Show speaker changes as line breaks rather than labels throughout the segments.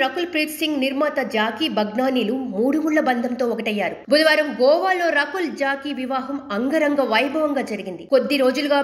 రకుల్ ప్రీత్ సింగ్ నిర్మాత జాకీ బగ్నానీలు మూడు ముళ్ల బంధంతో ఒకటయ్యారు. బుధవారం గోవాలో రకుల్ జాకీ వివాహం అంగరంగ వైభవంగా జరిగింది. కొద్ది రోజులుగా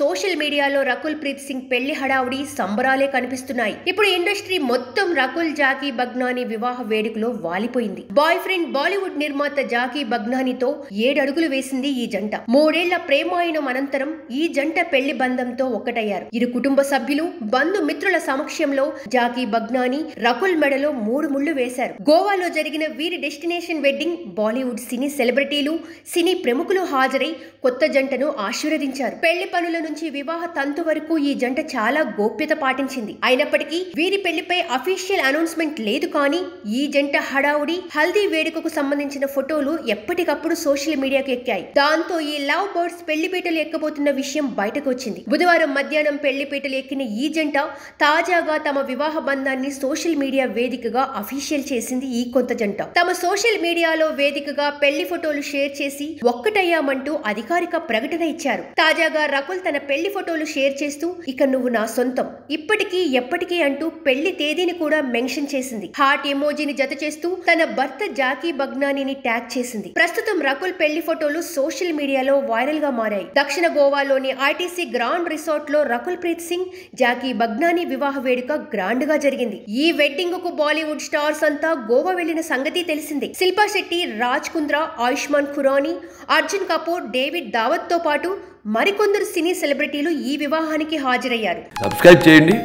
సోషల్ మీడియాలో రకుల్ ప్రీత్ సింగ్ పెళ్లి హడావుడి సంబరాలే కనిపిస్తున్నాయి. ఇప్పుడు ఇండస్ట్రీ మొత్తం రకుల్ జాకీ బగ్నానీ వివాహ వేడుకలో వాలిపోయింది. బాయ్ ఫ్రెండ్ బాలీవుడ్ నిర్మాత జాకీ బగ్నానీతో 7 అడుగులు వేసింది ఈ జంట. 3 ఏళ్ల ప్రేమాయణం అనంతరం ఈ జంట పెళ్లి బంధంతో ఒక్కటయ్యారు. ఇరు కుటుంబ సభ్యులు బంధుమిత్రుల సమక్షంలో జాకీ బగ్నానీ రకుల్ మెడలో 3 ముళ్లు వేశారు. గోవాలో జరిగిన వీరి డెస్టినేషన్ వెడ్డింగ్ బాలీవుడ్ సినీ సెలబ్రిటీలు, సినీ ప్రముఖులు హాజరై కొత్త జంటను ఆశీర్వదించారు. పెళ్లి పనుల నుంచి వివాహ తంతు వరకు ఈ జంట చాలా గోప్యత పాటించింది. అయినప్పటికీ వీరి పెళ్లిపై అఫీషియల్ అనౌన్స్మెంట్ లేదు. కానీ ఈ జంట హడావుడి హల్దీ వేడుకకు సంబంధించిన ఫోటోలు ఎప్పటికప్పుడు సోషల్ మీడియాకు ఎక్కాయి. దాంతో ఈ లవ్ బర్డ్స్ పెళ్లిపీటలు ఎక్కబోతున్న విషయం బయటకు వచ్చింది. బుధవారం మధ్యాహ్నం పెళ్లిపీటలు ఎక్కిన ఈ జంట తాజాగా తమ వివాహ బంధాన్ని సోషల్ మీడియా వేదికగా అఫీషియల్ చేసింది. ఈ కొత్త జంట తమ సోషల్ మీడియాలో వేదికగా పెళ్లి ఫోటోలు షేర్ చేసి ఒక్కటయ్యామంటూ అధికారిక ప్రకటన ఇచ్చారు. తాజాగా రకుల్ తన పెళ్లి ఫోటోలు షేర్ చేస్తూ ఇక నువ్వు నా సొంతం ఇప్పటికీ ఎప్పటికీ అంటూ పెళ్లి తేదీని కూడా మెన్షన్ చేసింది. హార్ట్ ఎమోజీని జత చేస్తూ తన భర్త జాకీ బగ్నానీని ట్యాగ్ చేసింది. ప్రస్తుతం రకుల్ పెళ్లి ఫోటోలు సోషల్ మీడియాలో వైరల్ గా మారాయి. దక్షిణ గోవాలోని ఐటీసీ గ్రాండ్ రిసార్ట్ లో రకుల్ ప్రీత్ సింగ్ జాకీ బగ్నానీ వివాహ వేడుక గ్రాండ్ గా జరిగింది. ఈ వెడ్డింగ్ కు బాలీవుడ్ స్టార్స్ అంతా గోవా వెళ్లిన సంగతి తెలిసిందే. శిల్పా శెట్టి, రాజ్ కుంద్రా, ఆయుష్మాన్ ఖురానీ, అర్జున్ కపూర్, డేవిడ్ దావత్ తో పాటు మరికొందరు సినీ సెలబ్రిటీలు ఈ వివాహానికి హాజరయ్యారు.
సబ్స్క్రైబ్ చేయండి.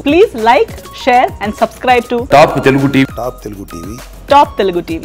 Please like, share and subscribe to
top Telugu TV.
Top Telugu TV.